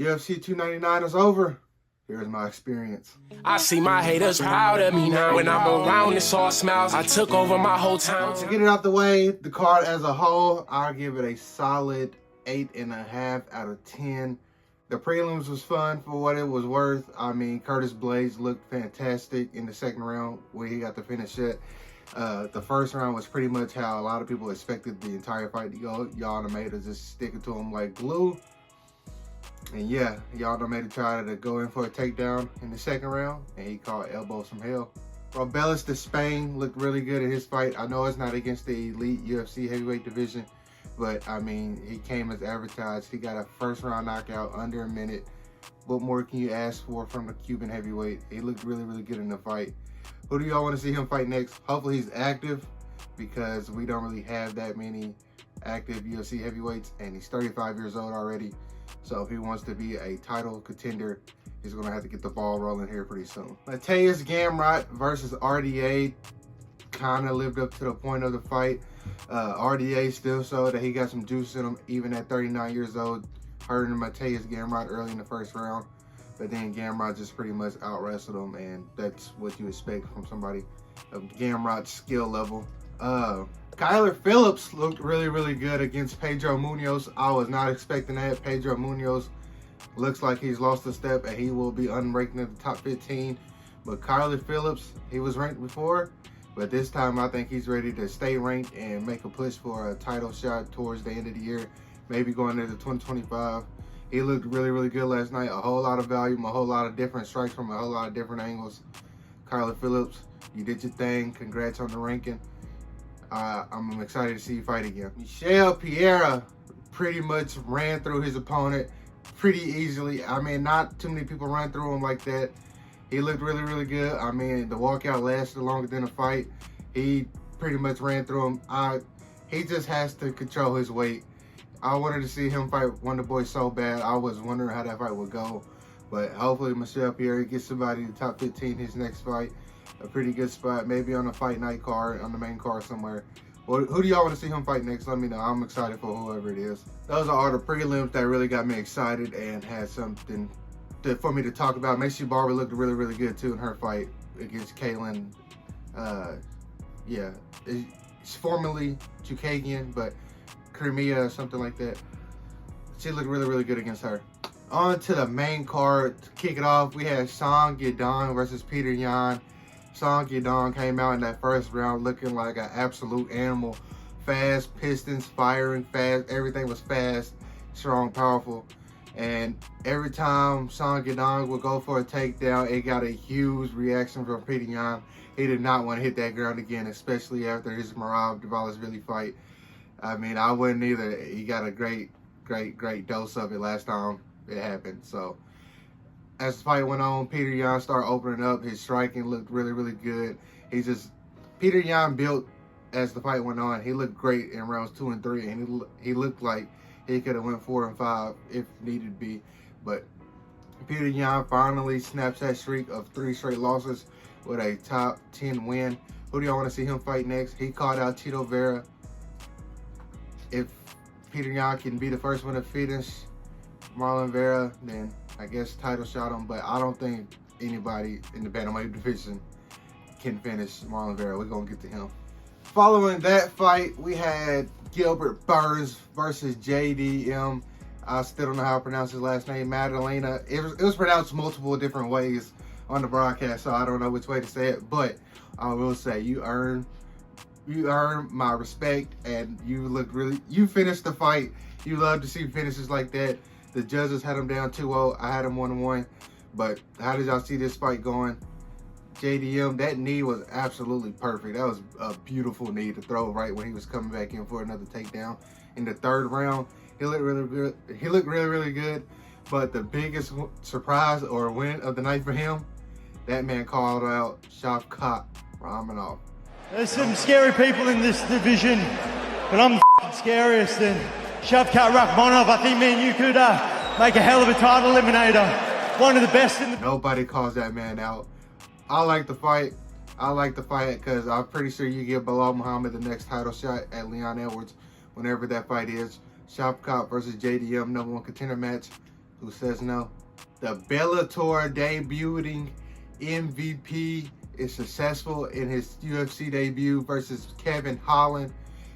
UFC 299 is over. Here's my experience. I see my haters proud of me now. When I'm around, it's all smiles. I took over my whole town. To get it out the way, the card as a whole, I'll give it a solid 8.5 out of 10. The prelims was fun for what it was worth. I mean, Curtis Blades looked fantastic in the second round when he got the finish it. The first round was pretty much how a lot of people expected the entire fight to go. Y'all done made us just sticking to him like glue. And yeah, y'all done made it try to go in for a takedown in the second round, and he caught elbows from hell. Robelis de Spain looked really good in his fight. I know it's not against the elite UFC heavyweight division, but I mean, he came as advertised. He got a first round knockout under a minute. What more can you ask for from the Cuban heavyweight? He looked really, really good in the fight. Who do y'all want to see him fight next? Hopefully he's active, because we don't really have that many active UFC heavyweights, and he's 35 years old already. So if he wants to be a title contender, he's going to have to get the ball rolling here pretty soon. Mateus Gamrot versus RDA kind of lived up to the point of the fight. RDA still showed that he got some juice in him, even at 39 years old, hurting Mateus Gamrot early in the first round. But then Gamrot just pretty much out-wrestled him, and that's what you expect from somebody of Gamrot's skill level. Kyler Phillips looked really, really good against Pedro Munoz. I was not expecting that. Pedro Munoz looks like he's lost a step, and he will be unranked in the top 15. But Kyler Phillips, he was ranked before, but this time I think he's ready to stay ranked and make a push for a title shot towards the end of the year, maybe going into 2025. He looked really, really good last night. A whole lot of volume, a whole lot of different strikes from a whole lot of different angles. Kyler Phillips, you did your thing. Congrats on the ranking. I'm excited to see you fight again. Michel Pereira pretty much ran through his opponent pretty easily. I mean, not too many people run through him like that. He looked really, really good. I mean, the walkout lasted longer than the fight. He pretty much ran through him. He just has to control his weight. I wanted to see him fight Wonder Boy so bad. I was wondering how that fight would go. But hopefully Michel Pereira gets somebody in the top 15 his next fight. A pretty good spot, maybe on the fight night card, on the main card somewhere. Well, who do y'all want to see him fight next? Let me know. I'm excited for whoever it is. Those are all the prelims that really got me excited and had something for me to talk about. Macy Barber looked really, really good too in her fight against Kaylin. Yeah, it's formerly Chukagian, but Crimea or something like that. She looked really, really good against her. On to the main card. To kick it off, we had Song Yadong versus Peter Yan. Song Yadong came out in that first round looking like an absolute animal. Fast, pistons, firing fast. Everything was fast, strong, powerful. And every time Song Yadong would go for a takedown, it got a huge reaction from Peter Yan. He did not want to hit that ground again, especially after his Merab Dvalishvili fight. I mean, I wouldn't either. He got a great dose of it last time it happened. So as the fight went on, Peter Yan started opening up. His striking looked really, really good. Peter Yan built as the fight went on. He looked great in rounds 2 and 3, and he looked like he could have went 4 and 5 if needed be. But Peter Yan finally snaps that streak of 3 straight losses with a top 10 win. Who do y'all want to see him fight next? He called out Tito Vera. If Peter Yan can be the first one to finish Marlon Vera, then I guess title shot him, but I don't think anybody in the bantamweight division can finish Marlon Vera. We're going to get to him. Following that fight, we had Gilbert Burns versus JDM. I still don't know how to pronounce his last name, Madalena. It was pronounced multiple different ways on the broadcast, so I don't know which way to say it, but I will say you earned my respect, and you finished the fight. You love to see finishes like that. The judges had him down 2-0. I had him 1-1. But how did y'all see this fight going? JDM, that knee was absolutely perfect. That was a beautiful knee to throw right when he was coming back in for another takedown. In the third round, he looked really good. He looked really, really good. But the biggest surprise or win of the night for him, that man called out Shavkat Rakhmonov. There's some scary people in this division, but I'm the scariest. And Shavkat Rakhmonov, I think me and you could make a hell of a title eliminator. One of the best in the... Nobody calls that man out. I like the fight. I like the fight because I'm pretty sure you give Bilal Muhammad the next title shot at Leon Edwards whenever that fight is. Shavkat versus JDM, #1 contender match. Who says no? The Bellator debuting MVP is successful in his UFC debut versus Kevin Holland.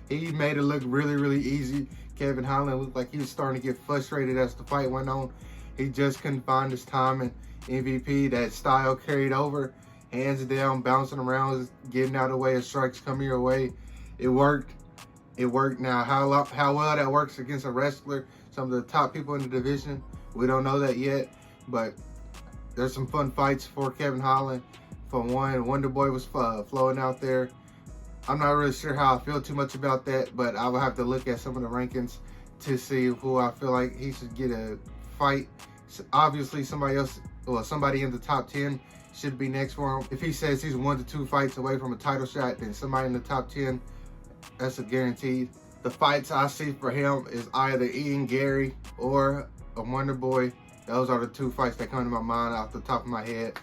He made it look really, really easy. Kevin Holland looked like he was starting to get frustrated as the fight went on. He just couldn't find his time, and MVP, that style carried over. Hands down, bouncing around, getting out of the way of strikes coming your way. It worked. It worked. Now, how well that works against a wrestler, some of the top people in the division, we don't know that yet. But there's some fun fights for Kevin Holland. For one, Wonder Boy was flowing out there. I'm not really sure how I feel too much about that, but I will have to look at some of the rankings to see who I feel like he should get a fight. So obviously, somebody else, well, somebody in the top 10 should be next for him. If he says he's 1 to 2 fights away from a title shot, then somebody in the top 10, that's a guaranteed. The fights I see for him is either Ian Gary or a Wonder Boy. Those are the 2 fights that come to my mind off the top of my head.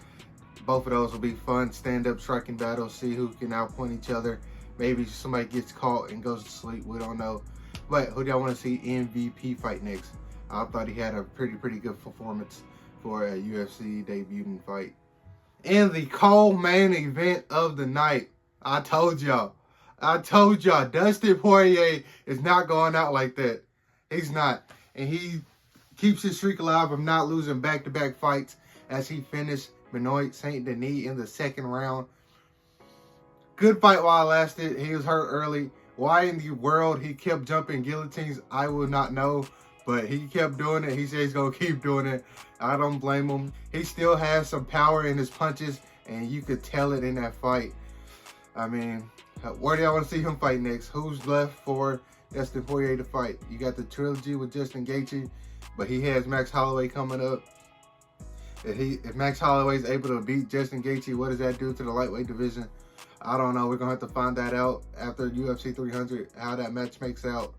Both of those will be fun stand-up striking battles, see who can outpoint each other. Maybe somebody gets caught and goes to sleep, we don't know. But who do y'all want to see MVP fight next? I thought he had a pretty good performance for a UFC debuting fight. In the co-main event of the night, I told y'all, Dustin Poirier is not going out like that. He's not. And he keeps his streak alive of not losing back-to-back fights as he finished Benoit Saint-Denis in the 2nd round. Good fight while it lasted. He was hurt early. Why in the world he kept jumping guillotines, I will not know. But he kept doing it. He said he's going to keep doing it. I don't blame him. He still has some power in his punches, and you could tell it in that fight. I mean, where do y'all want to see him fight next? Who's left for Dustin Poirier to fight? You got the trilogy with Justin Gaethje, but he has Max Holloway coming up. If Max Holloway is able to beat Justin Gaethje, what does that do to the lightweight division? I don't know. We're going to have to find that out after UFC 300, how that match makes out.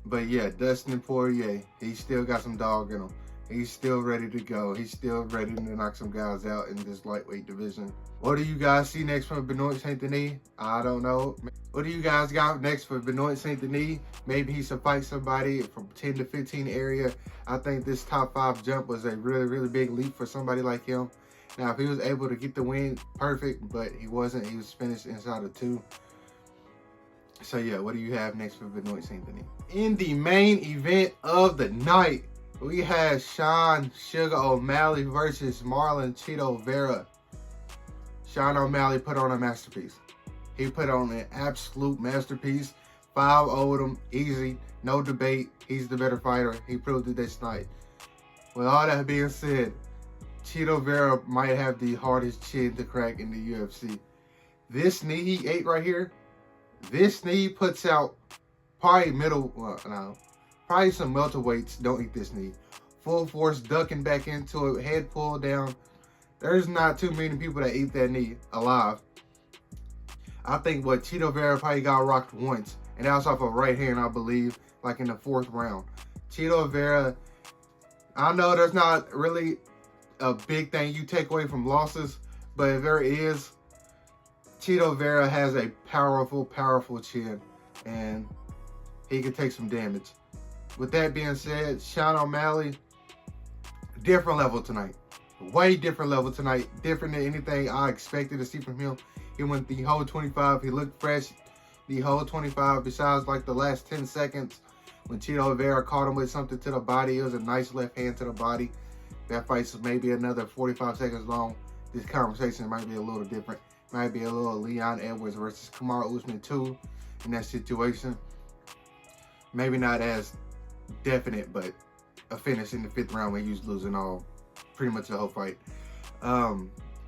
But yeah, Dustin Poirier, he still got some dog in him. He's still ready to go. He's still ready to knock some guys out in this lightweight division. What do you guys see next for Benoit Saint-Denis? I don't know. What do you guys got next for Benoit Saint-Denis? Maybe he should fight somebody from 10 to 15 area. I think this top 5 jump was a really big leap for somebody like him. Now, if he was able to get the win, perfect, but he wasn't. He was finished inside of 2. So yeah, what do you have next for Benoit Saint-Denis? In the main event of the night, we had Sean Sugar O'Malley versus Marlon Chito Vera. Sean O'Malley put on a masterpiece. He put on an absolute masterpiece. 5-0'd him, easy, no debate. He's the better fighter. He proved it this night. With all that being said, Chito Vera might have the hardest chin to crack in the UFC. This knee he ate right here, this knee puts out probably probably some welterweights don't eat this knee. Full force ducking back into it, head pulled down. There's not too many people that eat that knee alive. I think what Chito Vera probably got rocked once, and that was off a right hand, I believe, like in the 4th round. Chito Vera, I know there's not really a big thing you take away from losses, but if there is, Chito Vera has a powerful chin, and he can take some damage. With that being said, Sean O'Malley, different level tonight. Way different level tonight. Different than anything I expected to see from him. He went the whole 25. He looked fresh the whole 25, besides like the last 10 seconds when Chito Vera caught him with something to the body. It was a nice left hand to the body. That fight's maybe another 45 seconds long. This conversation might be a little different. Might be a little Leon Edwards versus Kamaru Usman 2 in that situation. Maybe not as definite, but a finish in the 5th round when he was losing all, pretty much the whole fight.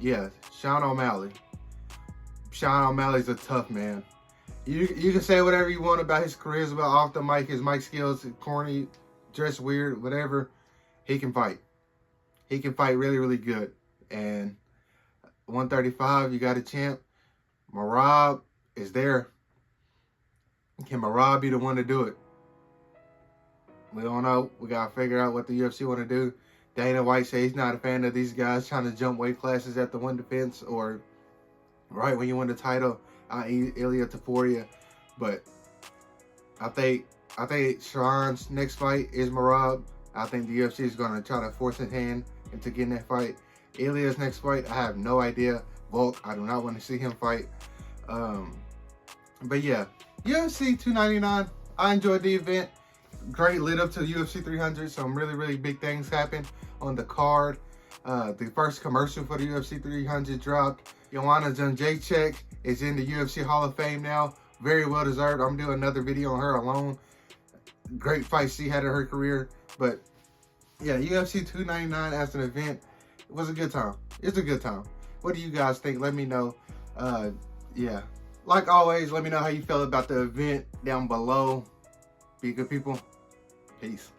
Yeah, Sean O'Malley. Sean O'Malley's a tough man. You can say whatever you want about his charisma off the mic, his mic skills, corny, dress weird, whatever. He can fight. He can fight really good. And 135, you got a champ. Merab is there. Can Merab be the one to do it? We don't know. We got to figure out what the UFC want to do. Dana White says he's not a fan of these guys trying to jump weight classes at the one defense or right when you win the title, i.e. Ilia Topuria. But I think Sean's next fight is Merab. I think the UFC is going to try to force a hand into getting that fight. Ilya's next fight, I have no idea. Volk, I do not want to see him fight. But yeah, UFC 299, I enjoyed the event. Great lit up to UFC 300. Some really big things happened on the card. The first commercial for the UFC 300 dropped. Joanna Jędrzejczyk is in the UFC Hall of Fame now. Very well deserved. I'm doing another video on her alone. Great fight she had in her career. But yeah, UFC 299 as an event, it was a good time. It's a good time. What do you guys think? Let me know. Yeah, like always, let me know how you felt about the event down below. Be good people. Peace.